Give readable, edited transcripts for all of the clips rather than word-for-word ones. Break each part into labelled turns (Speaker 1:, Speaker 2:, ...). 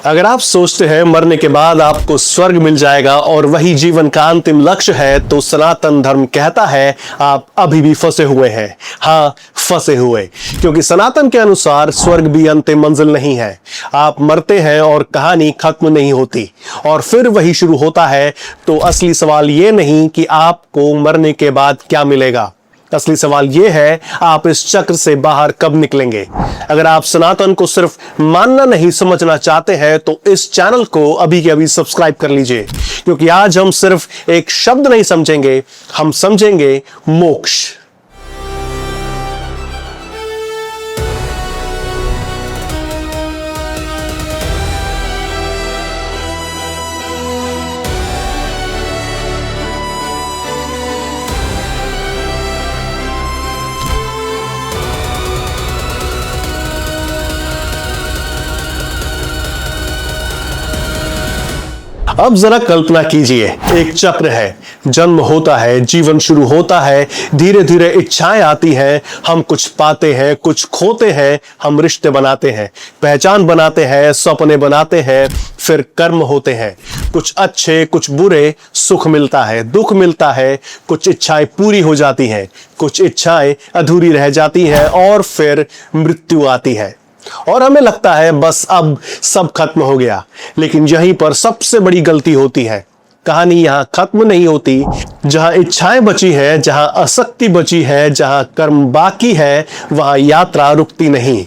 Speaker 1: अगर आप सोचते हैं मरने के बाद आपको स्वर्ग मिल जाएगा और वही जीवन का अंतिम लक्ष्य है, तो सनातन धर्म कहता है आप अभी भी फंसे हुए हैं। हाँ, फंसे हुए, क्योंकि सनातन के अनुसार स्वर्ग भी अंतिम मंजिल नहीं है। आप मरते हैं और कहानी खत्म नहीं होती और फिर वही शुरू होता है। तो असली सवाल यह नहीं कि आपको मरने के बाद क्या मिलेगा, असली सवाल यह है आप इस चक्र से बाहर कब निकलेंगे। अगर आप सनातन को सिर्फ मानना नहीं समझना चाहते हैं तो इस चैनल को अभी के अभी सब्सक्राइब कर लीजिए, क्योंकि आज हम सिर्फ एक शब्द नहीं समझेंगे, हम समझेंगे मोक्ष। अब जरा कल्पना कीजिए, एक चक्र है, जन्म होता है, जीवन शुरू होता है, धीरे धीरे इच्छाएं आती हैं, हम कुछ पाते हैं, कुछ खोते हैं, हम रिश्ते बनाते हैं, पहचान बनाते हैं, सपने बनाते हैं, फिर कर्म होते हैं, कुछ अच्छे कुछ बुरे, सुख मिलता है, दुख मिलता है, कुछ इच्छाएं पूरी हो जाती हैं, कुछ इच्छाएं अधूरी रह जाती हैं और फिर मृत्यु आती है और हमें लगता है बस अब सब खत्म हो गया। लेकिन यहीं पर सबसे बड़ी गलती होती है। कहानी यहां खत्म नहीं होती। जहां इच्छाएं बची है, जहां आसक्ति बची है, जहां कर्म बाकी है, वहां यात्रा रुकती नहीं।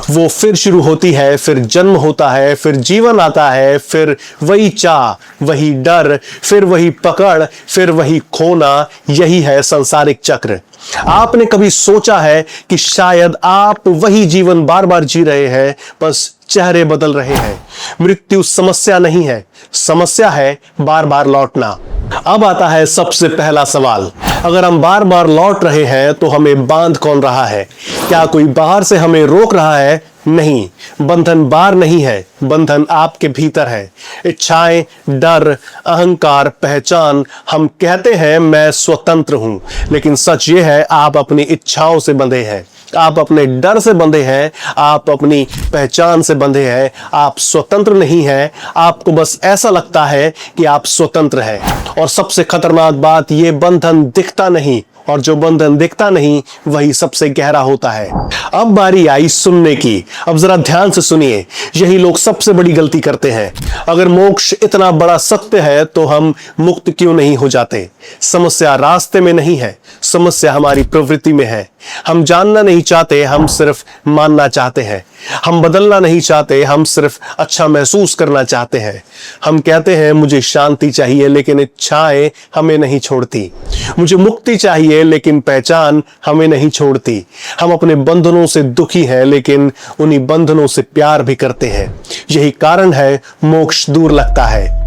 Speaker 1: वो फिर शुरू होती है, फिर जन्म होता है, फिर जीवन आता है, फिर वही चाह, वही डर, फिर वही पकड़, फिर वही खोना। यही है सांसारिक चक्र। आपने कभी सोचा है कि शायद आप वही जीवन बार बार जी रहे हैं, बस चेहरे बदल रहे हैं। मृत्यु समस्या नहीं है, समस्या है बार बार लौटना। अब आता है सबसे पहला सवाल, अगर हम बार बार लौट रहे हैं तो हमें बांध कौन रहा है? क्या कोई बाहर से हमें रोक रहा है? नहीं, बंधन बाहर नहीं है, बंधन आपके भीतर है। इच्छाएं, डर, अहंकार, पहचान। हम कहते हैं मैं स्वतंत्र हूं, लेकिन सच ये है आप अपनी इच्छाओं से बंधे हैं, आप अपने डर से बंधे हैं, आप अपनी पहचान से बंधे हैं। आप स्वतंत्र नहीं हैं, आपको बस ऐसा लगता है कि आप स्वतंत्र हैं। और सबसे खतरनाक बात, ये बंधन दिखता नहीं, और जो बंधन दिखता नहीं वही सबसे गहरा होता है। अब बारी आई सुनने की। अब जरा ध्यान से सुनिए, यही लोग सबसे बड़ी गलती करते हैं। अगर मोक्ष इतना बड़ा सत्य है तो हम मुक्त क्यों नहीं हो जाते? समस्या रास्ते में नहीं है, समस्या हमारी प्रवृत्ति में है। हम जानना नहीं चाहते, हम सिर्फ मानना चाहते हैं। हम बदलना नहीं चाहते, हम सिर्फ अच्छा महसूस करना चाहते हैं। हम कहते हैं मुझे शांति चाहिए, लेकिन इच्छाएं हमें नहीं छोड़ती। मुझे मुक्ति चाहिए, लेकिन पहचान हमें नहीं छोड़ती। हम अपने बंधनों से दुखी हैं, लेकिन उन्हीं बंधनों से प्यार भी करते हैं। यही कारण है मोक्ष दूर लगता है।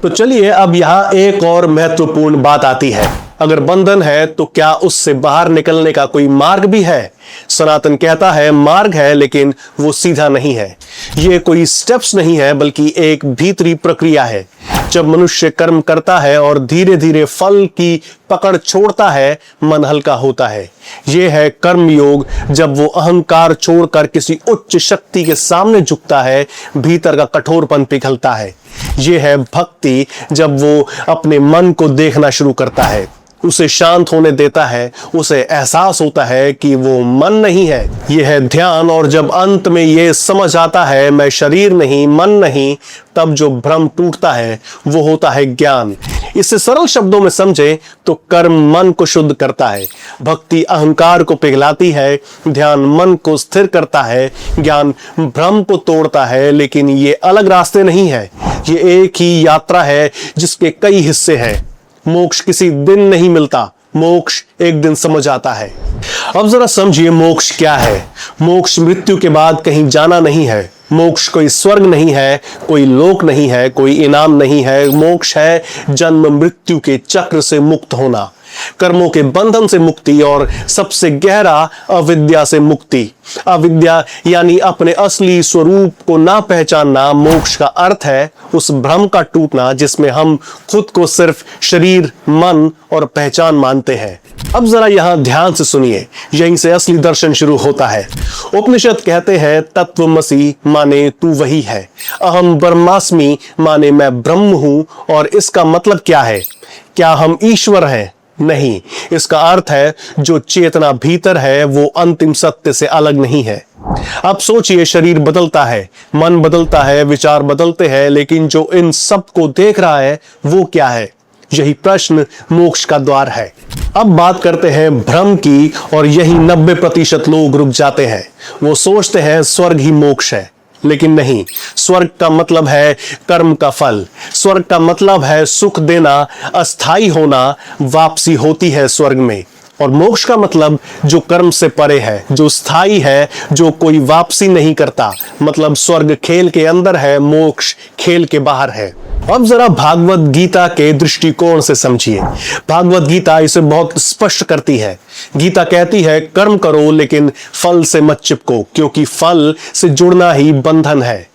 Speaker 1: तो चलिए अब यहां एक और महत्वपूर्ण बात आती है। अगर बंधन है तो क्या उससे बाहर निकलने का कोई मार्ग भी है? सनातन कहता है मार्ग है, लेकिन वो सीधा नहीं है। ये कोई स्टेप्स नहीं है, बल्कि एक भीतरी प्रक्रिया है। जब मनुष्य कर्म करता है और धीरे धीरे फल की पकड़ छोड़ता है, मन हल्का होता है। यह है कर्म योग। जब वो अहंकार छोड़कर किसी उच्च शक्ति के सामने झुकता है, भीतर का कठोरपन पिघलता है। यह है भक्ति। जब वो अपने मन को देखना शुरू करता है, उसे शांत होने देता है, उसे एहसास होता है कि वो मन नहीं है। यह है ध्यान। और जब अंत में यह समझ आता है मैं शरीर नहीं, मन नहीं, तब जो भ्रम टूटता है वो होता है ज्ञान। इसे सरल शब्दों में समझे तो कर्म मन को शुद्ध करता है, भक्ति अहंकार को पिघलाती है, ध्यान मन को स्थिर करता है, ज्ञान भ्रम को तोड़ता है। लेकिन ये अलग रास्ते नहीं है, ये एक ही यात्रा है जिसके कई हिस्से हैं। मोक्ष किसी दिन नहीं मिलता, मोक्ष एक दिन समझ आता है। अब जरा समझिए मोक्ष क्या है। मोक्ष मृत्यु के बाद कहीं जाना नहीं है। मोक्ष कोई स्वर्ग नहीं है, कोई लोक नहीं है, कोई इनाम नहीं है। मोक्ष है जन्म मृत्यु के चक्र से मुक्त होना, कर्मों के बंधन से मुक्ति और सबसे गहरा अविद्या से मुक्ति। अविद्या यानी अपने असली स्वरूप को ना पहचानना। मोक्ष का अर्थ है उस भ्रम का टूटना जिसमें हम खुद को सिर्फ शरीर, मन और पहचान मानते हैं। अब जरा यहां ध्यान से सुनिए, यहीं से असली दर्शन शुरू होता है। उपनिषद कहते हैं तत्वमसि माने तू वही है, अहम ब्रह्मास्मि माने मैं ब्रह्म हूं। और इसका मतलब क्या है? क्या हम ईश्वर हैं? नहीं, इसका अर्थ है जो चेतना भीतर है वो अंतिम सत्य से अलग नहीं है। अब सोचिए, शरीर बदलता है, मन बदलता है, विचार बदलते हैं, लेकिन जो इन सब को देख रहा है वो क्या है? यही प्रश्न मोक्ष का द्वार है। अब बात करते हैं भ्रम की, और यही 90% लोग रुक जाते हैं। वो सोचते हैं स्वर्ग ही मोक्ष है, लेकिन नहीं। स्वर्ग का मतलब है कर्म का फल, स्वर्ग का मतलब है सुख देना, अस्थाई होना, वापसी होती है स्वर्ग में। और मोक्ष का मतलब जो कर्म से परे है, जो स्थायी है, जो कोई वापसी नहीं करता। मतलब स्वर्ग खेल के अंदर है, मोक्ष खेल के बाहर है। अब जरा भागवत गीता के दृष्टिकोण से समझिए। भागवत गीता इसे बहुत स्पष्ट करती है। गीता कहती है कर्म करो लेकिन फल से मत चिपको, क्योंकि फल से जुड़ना ही बंधन है।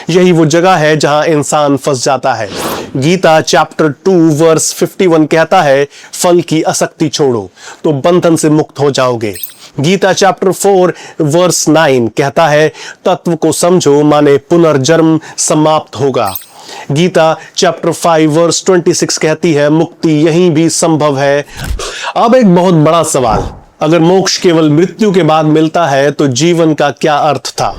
Speaker 1: यही वो जगह है जहां इंसान फंस जाता है। गीता चैप्टर 2 वर्स 51 कहता है फल की आसक्ति छोड़ो तो बंधन से मुक्त हो जाओगे। गीता चैप्टर 4 वर्स 9 कहता है तत्व को समझो माने पुनर्जन्म समाप्त होगा। गीता चैप्टर 5 वर्स 26 कहती है मुक्ति यहीं भी संभव है। अब एक बहुत बड़ा सवाल, अगर मोक्ष केवल मृत्यु के बाद मिलता है तो जीवन का क्या अर्थ था?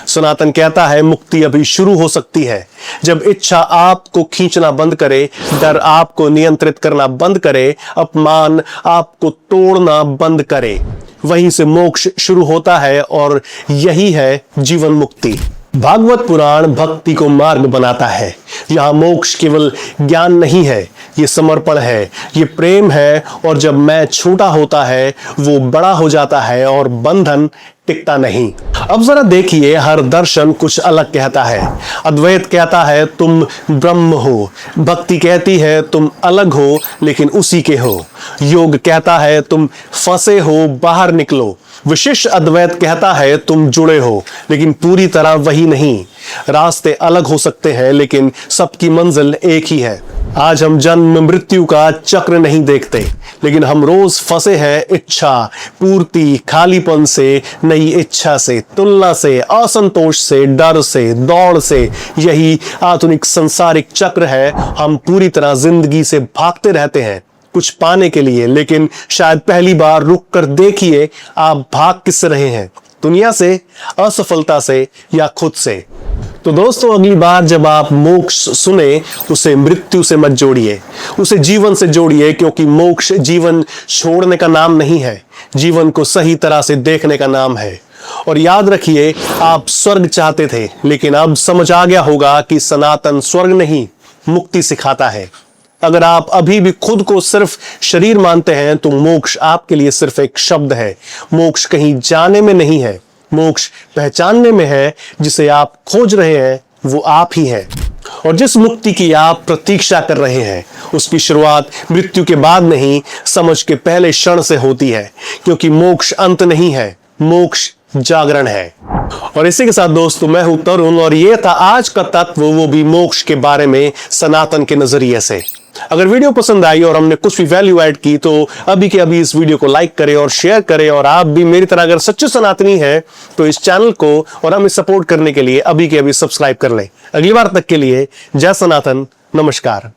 Speaker 1: सनातन कहता है मुक्ति अभी शुरू हो सकती है जब इच्छा आपको खींचना बंद करे, डर आपको नियंत्रित करना बंद करे, अपमान आपको तोड़ना बंद करे। वहीं से मोक्ष शुरू होता है और यही है जीवन मुक्ति। भागवत पुराण भक्ति को मार्ग बनाता है। यहां मोक्ष केवल ज्ञान नहीं है, ये समर्पण है, ये प्रेम है। और जब मैं छोटा होता है वो बड़ा हो जाता है और बंधन टिकता नहीं। अब जरा देखिए, हर दर्शन कुछ अलग कहता है। अद्वैत कहता है तुम ब्रह्म हो, भक्ति कहती है तुम अलग हो लेकिन उसी के हो, योग कहता है तुम फंसे हो बाहर निकलो, विशिष्ट अद्वैत कहता है तुम जुड़े हो लेकिन पूरी तरह वही नहीं। रास्ते अलग हो सकते हैं लेकिन सबकी मंजिल एक ही है। आज हम जन्म मृत्यु का चक्र नहीं देखते, लेकिन हम रोज फंसे हैं इच्छा पूर्ति, खालीपन से, नई इच्छा से, तुलना से, असंतोष से, डर से, दौड़ से। यही आधुनिक संसारिक चक्र है। हम पूरी तरह जिंदगी से भागते रहते हैं कुछ पाने के लिए, लेकिन शायद पहली बार रुक कर देखिए आप भाग किस रहे हैं, दुनिया से, असफलता से या खुद से। तो दोस्तों, अगली बार जब आप मोक्ष सुने उसे मृत्यु से मत जोड़िए, उसे जीवन से जोड़िए, क्योंकि मोक्ष जीवन छोड़ने का नाम नहीं है, जीवन को सही तरह से देखने का नाम है। और याद रखिए, आप स्वर्ग चाहते थे लेकिन अब समझ आ गया होगा कि सनातन स्वर्ग नहीं मुक्ति सिखाता है। अगर आप अभी भी खुद को सिर्फ शरीर मानते हैं तो मोक्ष आपके लिए सिर्फ एक शब्द है। मोक्ष कहीं जाने में नहीं है, मोक्ष पहचानने में है। जिसे आप खोज रहे हैं वो आप ही हैं। और जिस मुक्ति की आप प्रतीक्षा कर रहे हैं उसकी शुरुआत मृत्यु के बाद नहीं, समझ के पहले क्षण से होती है। क्योंकि मोक्ष अंत नहीं है, मोक्ष जागरण है। और इसी के साथ दोस्तों, मैं हूं तरुण और ये था आज का तत्व, वो भी मोक्ष के बारे में सनातन के नजरिए से। अगर वीडियो पसंद आई और हमने कुछ भी वैल्यू ऐड की तो अभी के अभी इस वीडियो को लाइक करें और शेयर करें। और आप भी मेरी तरह अगर सच्चे सनातनी हैं तो इस चैनल को और हमें सपोर्ट करने के लिए अभी के अभी सब्सक्राइब कर लें। अगली बार तक के लिए जय सनातन, नमस्कार।